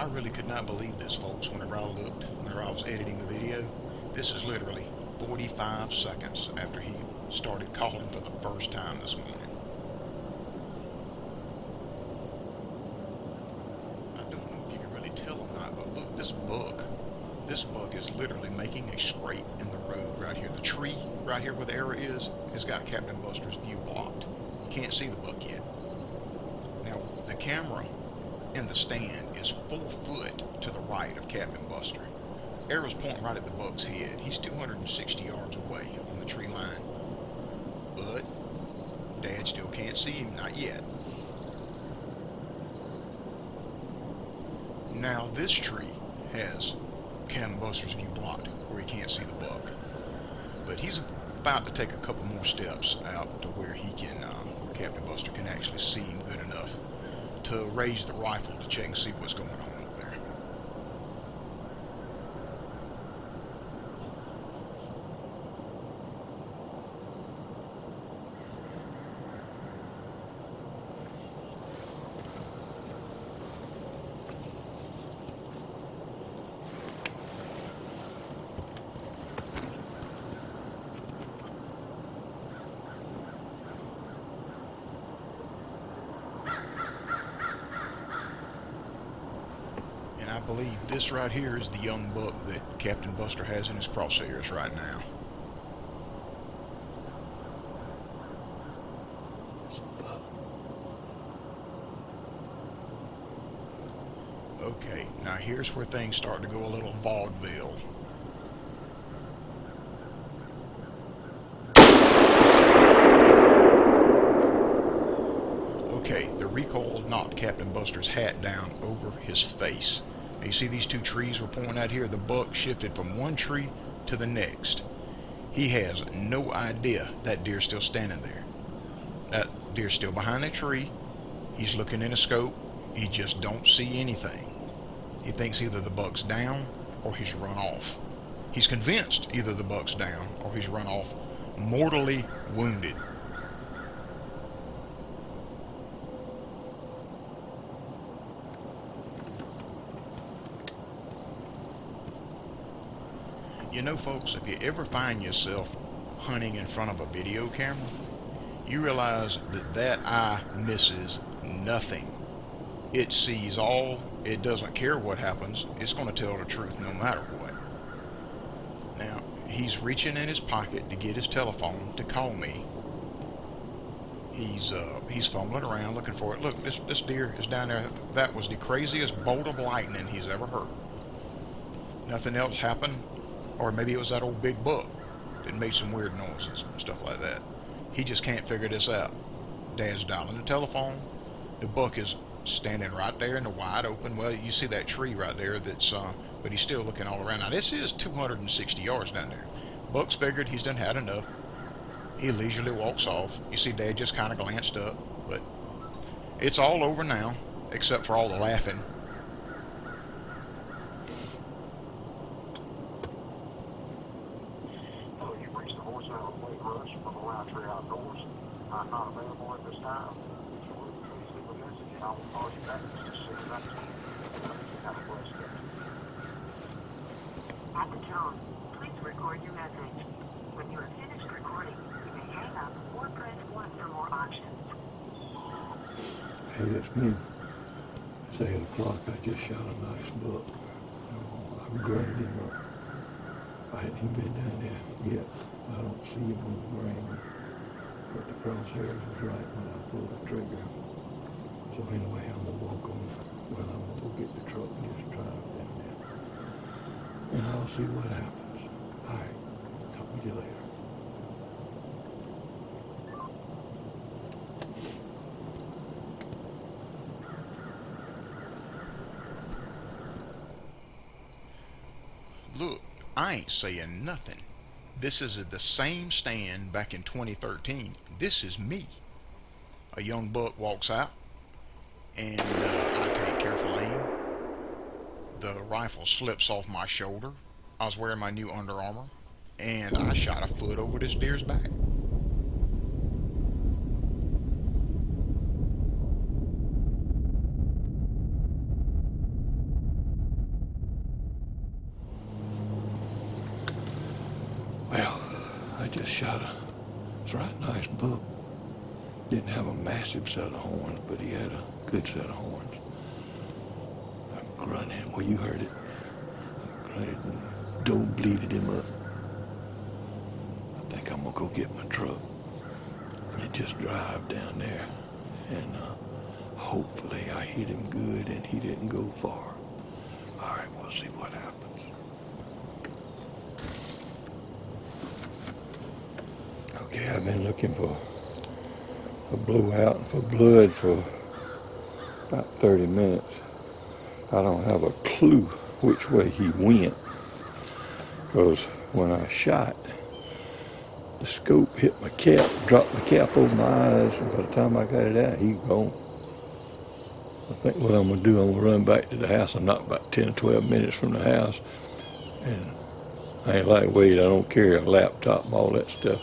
I really could not believe this, folks, whenever I was editing the video. This is literally 45 seconds after he started calling for the first time this morning. I don't know if you can really tell or not, but look, this buck is literally making a scrape in the road right here. The tree right here where the arrow is has got Captain Buster's view blocked. You can't see the buck yet. Now, the camera in the stand is 4 foot to the right of Captain Buster. Arrow's pointing right at the buck's head. He's 260 yards away on the tree line. But Dad still can't see him, not yet. Now this tree has Captain Buster's view blocked where he can't see the buck. But he's about to take a couple more steps out to where he can, Captain Buster can actually see him good enough to raise the rifle to check and see what's going on over there. I believe this right here is the young buck that Captain Buster has in his crosshairs right now. Okay, now here's where things start to go a little vaudeville. Okay, the recoil knocked Captain Buster's hat down over his face. You see these 2 trees we're pointing out here? The buck shifted from one tree to the next. He has no idea that deer's still standing there. That deer's still behind that tree. He's looking in a scope. He just don't see anything. He thinks either the buck's down or he's run off. He's convinced either the buck's down or he's run off mortally wounded. You know, folks, if you ever find yourself hunting in front of a video camera, you realize that eye misses nothing. It sees all. It doesn't care what happens. It's going to tell the truth no matter what. Now, he's reaching in his pocket to get his telephone to call me. He's fumbling around looking for it. Look, this deer is down there. That was the craziest bolt of lightning he's ever heard. Nothing else happened. Or maybe it was that old big buck that made some weird noises and stuff like that. He just can't figure this out. Dad's dialing the telephone. The buck is standing right there in the wide open. Well, you see that tree right there that's, but he's still looking all around. Now, this is 260 yards down there. Buck's figured he's done had enough. He leisurely walks off. You see Dad just kind of glanced up, but it's all over now, except for all the laughing. I'm not available at this time. If you would, please leave a message and I will call you back as soon as I can. Have a blessed day. At the tone, please record your message. When you have finished recording, you may hang up or press 1 for more options. Hey, that's me. It's 8 o'clock. I just shot a nice buck. I regretted him up. I hadn't even been down there yet. I don't see him on the ground. But the crosshairs was right when I pulled the trigger. So anyway, I'm gonna walk on. Well, I'm gonna go get the truck and just drive down there. And I'll see what happens. All right. Talk to you later. Look, I ain't saying nothing. This is at the same stand back in 2013. This is me. A young buck walks out, and I take careful aim. The rifle slips off my shoulder. I was wearing my new Under Armour, and I shot a foot over this deer's back. it's a right nice buck. Didn't have a massive set of horns, but he had a good set of horns. I grunted. Well, you heard it. I grunted and dove bleeded him up. I think I'm gonna go get my truck and just drive down there, and hopefully I hit him good and he didn't go far. All right, we'll see what happens. Okay, I've been looking for a blowout and for blood for about 30 minutes. I don't have a clue which way he went, because when I shot, the scope hit my cap, dropped my cap over my eyes, and by the time I got it out, he was gone. I think what I'm going to do, I'm going to run back to the house. I'm not about 10 or 12 minutes from the house, and I ain't lightweight. I don't carry a laptop and all that stuff.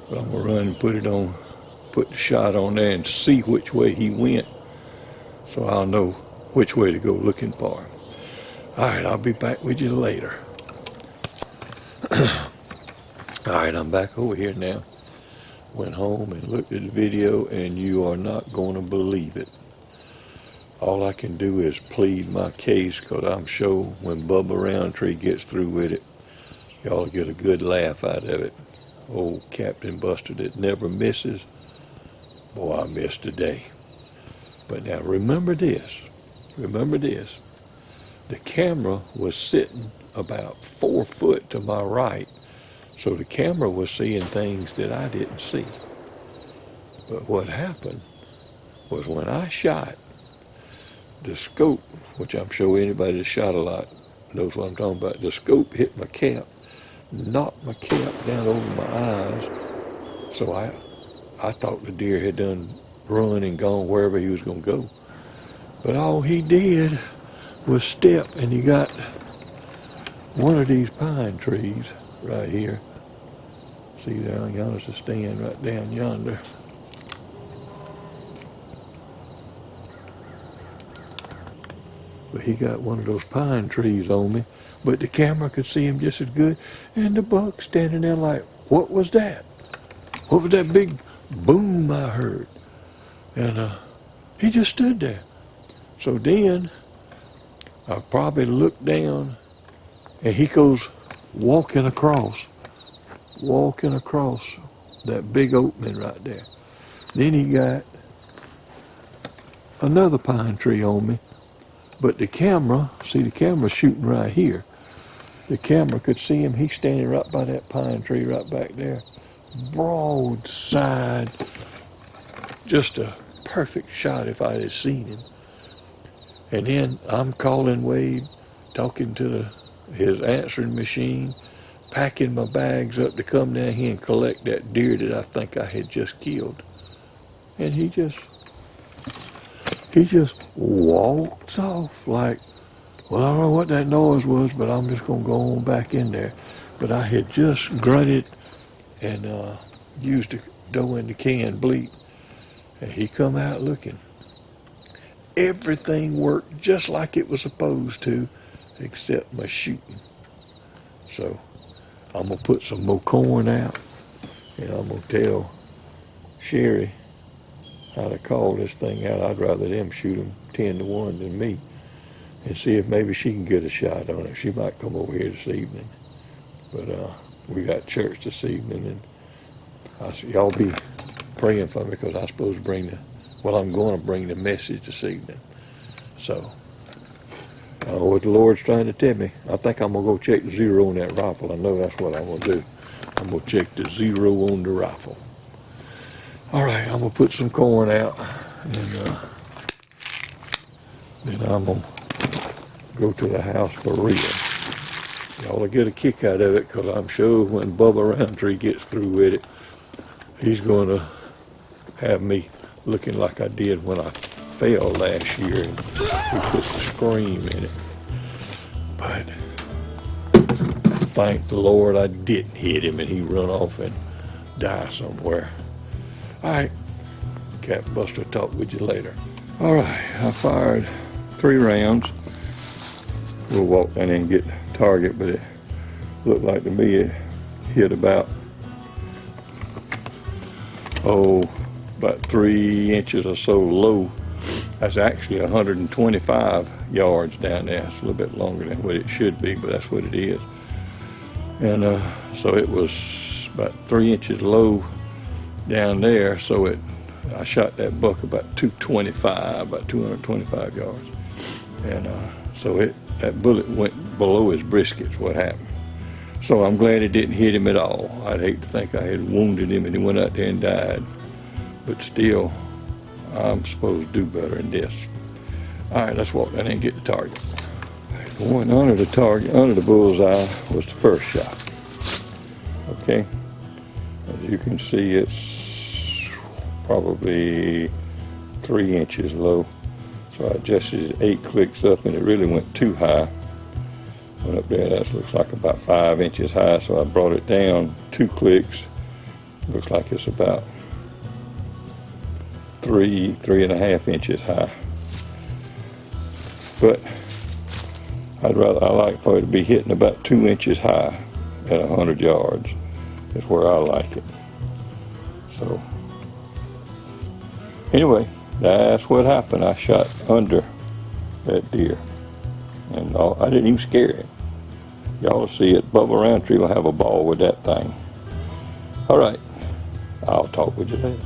But I'm going to run and put the shot on there and see which way he went, so I'll know which way to go looking for him. All right, I'll be back with you later. All right, I'm back over here now. Went home and looked at the video, and you are not going to believe it. All I can do is plead my case, because I'm sure when Bubba Roundtree gets through with it, y'all get a good laugh out of it. Old Capt Buster that never misses. Boy, I missed today. But now remember this. The camera was sitting about 4 foot to my right, so the camera was seeing things that I didn't see. But what happened was when I shot, the scope, which I'm sure anybody that shot a lot knows what I'm talking about, the scope hit my cap, knocked my cap down over my eyes, so I thought the deer had done run and gone wherever he was going to go. But all he did was step, and he got one of these pine trees right here. See down yonder's the stand right down yonder. But he got one of those pine trees on me, but the camera could see him just as good, and the buck standing there like, what was that? What was that big boom I heard? And he just stood there. So then I probably looked down, and he goes walking across that big opening right there. Then he got another pine tree on me, but the camera, see the camera shooting right here. The camera could see him. He's standing right by that pine tree right back there. Broadside. Just a perfect shot if I had seen him. And then I'm calling Wade, talking to his answering machine, packing my bags up to come down here and collect that deer that I think I had just killed. And he just walks off like, well, I don't know what that noise was, but I'm just going to go on back in there. But I had just grunted and used the dough in the can bleat, and he come out looking. Everything worked just like it was supposed to, except my shooting. So I'm going to put some more corn out, and I'm going to tell Sherry how to call this thing out. I'd rather them shoot them 10-1 than me, and see if maybe she can get a shot on it. She might come over here this evening. But we got church this evening, and y'all be praying for me, because I'm supposed to bring I'm going to bring the message this evening. So, I don't know what the Lord's trying to tell me. I think I'm going to go check the zero on that rifle. I know that's what I'm going to do. I'm going to check the zero on the rifle. All right, I'm going to put some corn out, and then I'm going to go to the house for real. Y'all will get a kick out of it, because I'm sure when Bubba Roundtree gets through with it, he's going to have me looking like I did when I fell last year, and he put the scream in it. But thank the Lord I didn't hit him and he run off and die somewhere. All right, Capt Buster, talk with you later. All right, I fired 3 rounds. We'll walk down in and get the target, but it looked like to me it hit about about 3 inches or so low. That's actually 125 yards down there. It's a little bit longer than what it should be, but that's what it is. And so it was about 3 inches low down there. So I shot that buck about 225 yards. And so that bullet went below his brisket's what happened. So I'm glad it didn't hit him at all. I'd hate to think I had wounded him and he went out there and died. But still, I'm supposed to do better than this. All right, let's walk down there and get the target. The one under the target, under the bullseye, was the first shot. Okay, as you can see, it's probably 3 inches low. So I adjusted it 8 clicks up, and it really went too high. Went up there, that looks like about 5 inches high, so I brought it down 2 clicks. Looks like it's about 3.5 inches high. But I like for it to be hitting about 2 inches high at 100 yards. Is where I like it. So anyway, that's what happened. I shot under that deer, and I didn't even scare him. Y'all will see it. Bubba Roundtree will have a ball with that thing. All right, I'll talk with you later.